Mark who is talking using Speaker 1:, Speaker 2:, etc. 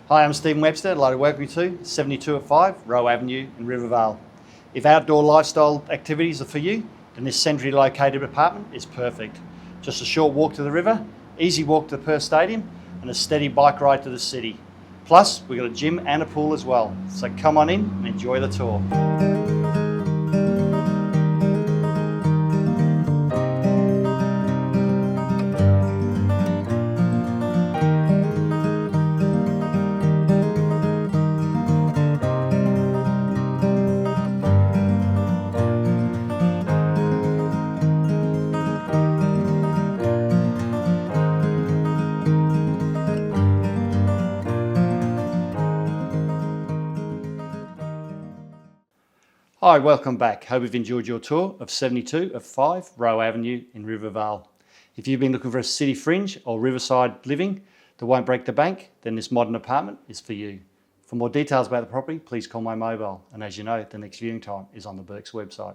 Speaker 1: Hi, I'm Stephen Webster. I'd like to welcome you to 72 at 5 Rowe Avenue in Rivervale. If outdoor lifestyle activities are for you, then this centrally located apartment is perfect. Just a short walk to the river, easy walk to the Perth Stadium, and a steady bike ride to the city. Plus, we've got a gym and a pool as well. So come on in and enjoy the tour. Hi, welcome back. Hope you've enjoyed your tour of 72 at 5 Rowe Avenue in Rivervale. If you've been looking for a city fringe or riverside living that won't break the bank, then this modern apartment is for you. For more details about the property, please call my mobile. And as you know, the next viewing time is on the Burke's website.